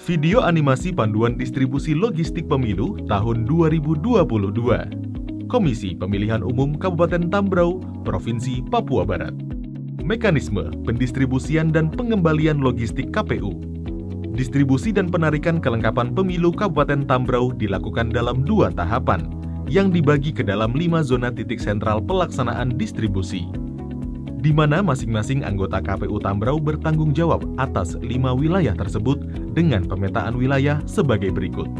Video animasi panduan distribusi logistik pemilu tahun 2022. Komisi Pemilihan Umum Kabupaten Tambrau, Provinsi Papua Barat. Mekanisme pendistribusian dan pengembalian logistik KPU. Distribusi dan penarikan kelengkapan pemilu Kabupaten Tambrau dilakukan dalam 2 tahapan, yang dibagi ke dalam 5 zona titik sentral pelaksanaan distribusi, di mana masing-masing anggota KPU Tambrau bertanggung jawab atas 5 wilayah tersebut dengan pemetaan wilayah sebagai berikut.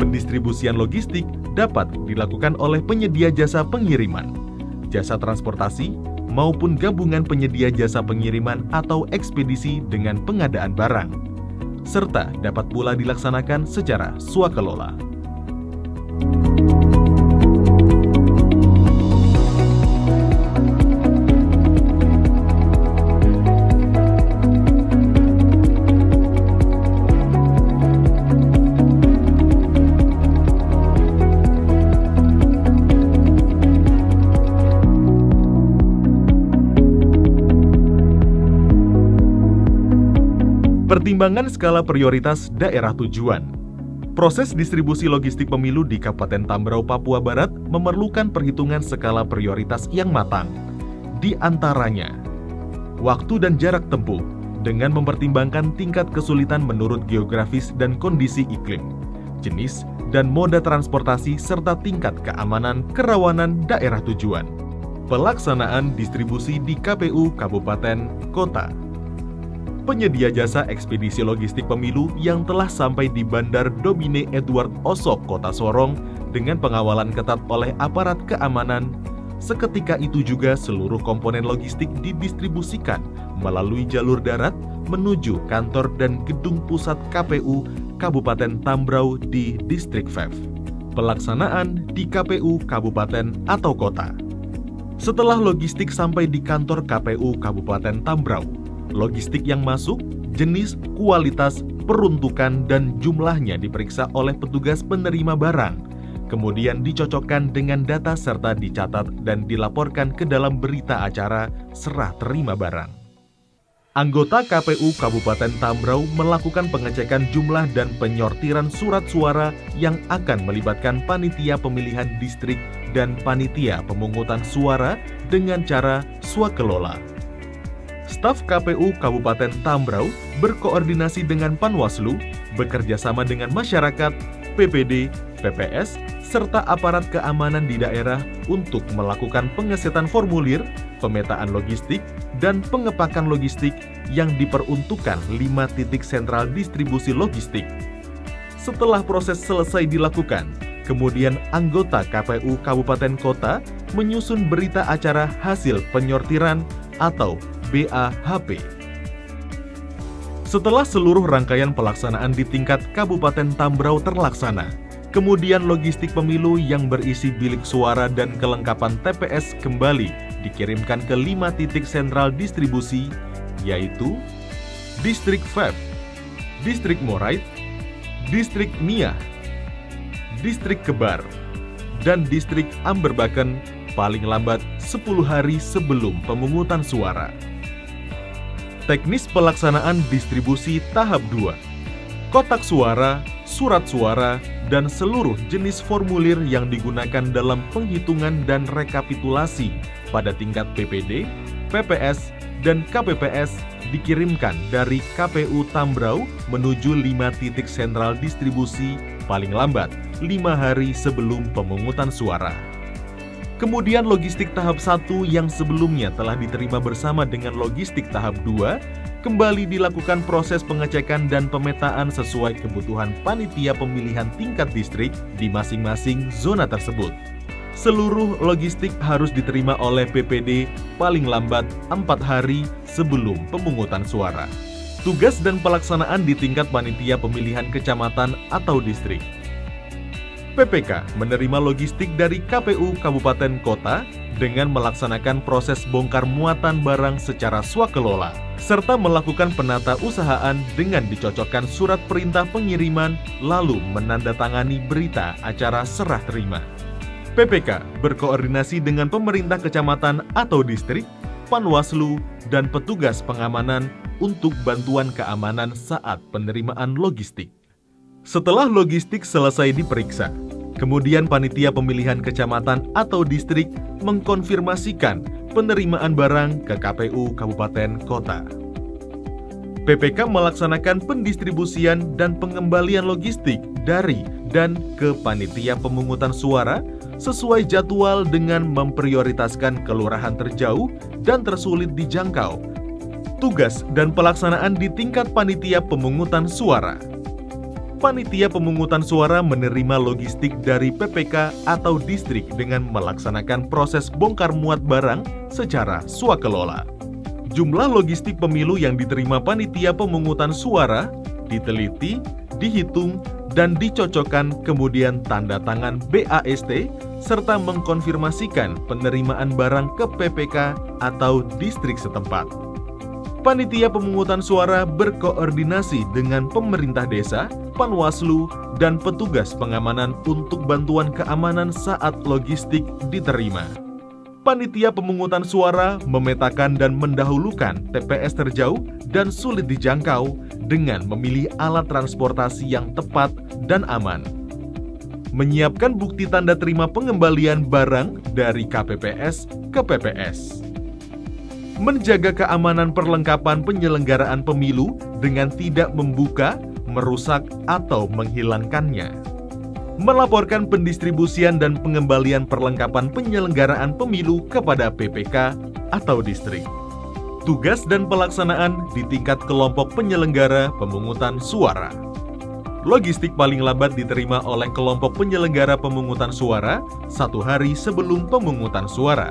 Pendistribusian logistik dapat dilakukan oleh penyedia jasa pengiriman, jasa transportasi, maupun gabungan penyedia jasa pengiriman atau ekspedisi dengan pengadaan barang, serta dapat pula dilaksanakan secara swakelola. Pertimbangan skala prioritas daerah tujuan. Proses distribusi logistik pemilu di Kabupaten Tambrau, Papua Barat memerlukan perhitungan skala prioritas yang matang. Di antaranya, waktu dan jarak tempuh dengan mempertimbangkan tingkat kesulitan menurut geografis dan kondisi iklim, jenis dan moda transportasi serta tingkat keamanan kerawanan daerah tujuan. Pelaksanaan distribusi di KPU Kabupaten Kota. Penyedia jasa ekspedisi logistik pemilu yang telah sampai di Bandar Domine Edward Osok, Kota Sorong dengan pengawalan ketat oleh aparat keamanan. Seketika itu juga seluruh komponen logistik didistribusikan melalui jalur darat menuju kantor dan gedung pusat KPU Kabupaten Tambrau di Distrik FEV. Pelaksanaan di KPU Kabupaten atau Kota. Setelah logistik sampai di kantor KPU Kabupaten Tambrau, logistik yang masuk, jenis, kualitas, peruntukan, dan jumlahnya diperiksa oleh petugas penerima barang, kemudian dicocokkan dengan data serta dicatat dan dilaporkan ke dalam berita acara serah terima barang. Anggota KPU Kabupaten Tambrau melakukan pengecekan jumlah dan penyortiran surat suara yang akan melibatkan panitia pemilihan distrik dan panitia pemungutan suara dengan cara swakelola. Staf KPU Kabupaten Tambrau berkoordinasi dengan Panwaslu, bekerja sama dengan masyarakat, PPD, PPS, serta aparat keamanan di daerah untuk melakukan pengesetan formulir, pemetaan logistik, dan pengepakan logistik yang diperuntukkan 5 titik sentral distribusi logistik. Setelah proses selesai dilakukan, kemudian anggota KPU Kabupaten Kota menyusun berita acara hasil penyortiran atau BAHP. Setelah seluruh rangkaian pelaksanaan di tingkat Kabupaten Tambrau terlaksana, kemudian logistik pemilu yang berisi bilik suara dan kelengkapan TPS kembali dikirimkan ke 5 titik sentral distribusi, yaitu Distrik FEV, Distrik Morait, Distrik Niah, Distrik Kebar, dan Distrik Amberbaken paling lambat 10 hari sebelum pemungutan suara. Teknis pelaksanaan distribusi tahap 2. Kotak suara, surat suara, dan seluruh jenis formulir yang digunakan dalam penghitungan dan rekapitulasi pada tingkat PPD, PPS, dan KPPS dikirimkan dari KPU Tambrau menuju 5 titik sentral distribusi paling lambat 5 hari sebelum pemungutan suara. Kemudian logistik tahap 1 yang sebelumnya telah diterima bersama dengan logistik tahap 2 kembali dilakukan proses pengecekan dan pemetaan sesuai kebutuhan panitia pemilihan tingkat distrik di masing-masing zona tersebut. Seluruh logistik harus diterima oleh PPD paling lambat 4 hari sebelum pemungutan suara. Tugas dan pelaksanaan di tingkat panitia pemilihan kecamatan atau distrik. PPK menerima logistik dari KPU Kabupaten Kota dengan melaksanakan proses bongkar muatan barang secara swakelola, serta melakukan penata usahaan dengan dicocokkan surat perintah pengiriman lalu menandatangani berita acara serah terima. PPK berkoordinasi dengan pemerintah kecamatan atau distrik, Panwaslu, dan petugas pengamanan untuk bantuan keamanan saat penerimaan logistik. Setelah logistik selesai diperiksa, kemudian panitia pemilihan kecamatan atau distrik mengkonfirmasikan penerimaan barang ke KPU Kabupaten Kota. PPK melaksanakan pendistribusian dan pengembalian logistik dari dan ke panitia pemungutan suara sesuai jadwal dengan memprioritaskan kelurahan terjauh dan tersulit dijangkau. Tugas dan pelaksanaan di tingkat panitia pemungutan suara. Panitia pemungutan suara menerima logistik dari PPK atau distrik dengan melaksanakan proses bongkar muat barang secara swakelola. Jumlah logistik pemilu yang diterima panitia pemungutan suara diteliti, dihitung, dan dicocokkan, kemudian tanda tangan BAST serta mengkonfirmasikan penerimaan barang ke PPK atau distrik setempat. Panitia pemungutan suara berkoordinasi dengan pemerintah desa, Panwaslu, dan petugas pengamanan untuk bantuan keamanan saat logistik diterima. Panitia pemungutan suara memetakan dan mendahulukan TPS terjauh dan sulit dijangkau dengan memilih alat transportasi yang tepat dan aman. Menyiapkan bukti tanda terima pengembalian barang dari KPPS ke PPS. Menjaga keamanan perlengkapan penyelenggaraan pemilu dengan tidak membuka, merusak, atau menghilangkannya. Melaporkan pendistribusian dan pengembalian perlengkapan penyelenggaraan pemilu kepada PPK atau distrik. Tugas dan pelaksanaan di tingkat kelompok penyelenggara pemungutan suara. Logistik paling lambat diterima oleh kelompok penyelenggara pemungutan suara 1 hari sebelum pemungutan suara.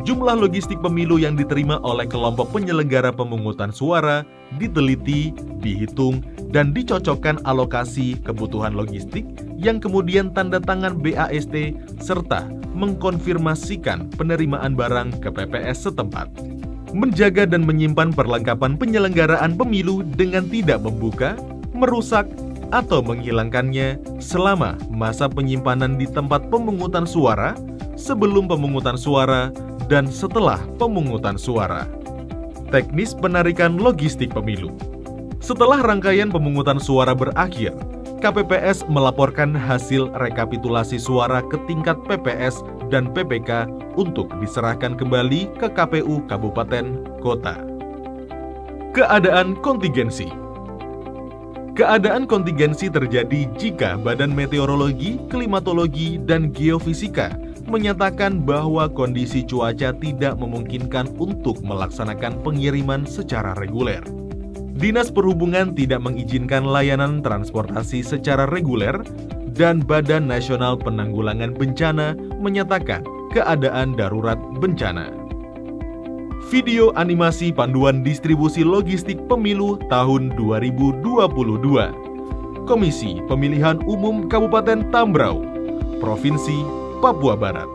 Jumlah logistik pemilu yang diterima oleh kelompok penyelenggara pemungutan suara diteliti, dihitung, dan dicocokkan alokasi kebutuhan logistik yang kemudian tanda tangan BAST serta mengkonfirmasikan penerimaan barang ke PPS setempat. Menjaga dan menyimpan perlengkapan penyelenggaraan pemilu dengan tidak membuka, merusak, atau menghilangkannya selama masa penyimpanan di tempat pemungutan suara, sebelum pemungutan suara, dan setelah pemungutan suara. Teknis penarikan logistik pemilu. Setelah rangkaian pemungutan suara berakhir, KPPS melaporkan hasil rekapitulasi suara ke tingkat PPS dan PPK untuk diserahkan kembali ke KPU Kabupaten Kota. Keadaan kontingensi. Keadaan kontingensi terjadi jika Badan Meteorologi, Klimatologi, dan Geofisika menyatakan bahwa kondisi cuaca tidak memungkinkan untuk melaksanakan pengiriman secara reguler. Dinas Perhubungan tidak mengizinkan layanan transportasi secara reguler, dan Badan Nasional Penanggulangan Bencana menyatakan keadaan darurat bencana. Video animasi panduan distribusi logistik pemilu tahun 2022. Komisi Pemilihan Umum Kabupaten Tambrau, Provinsi Papua Barat.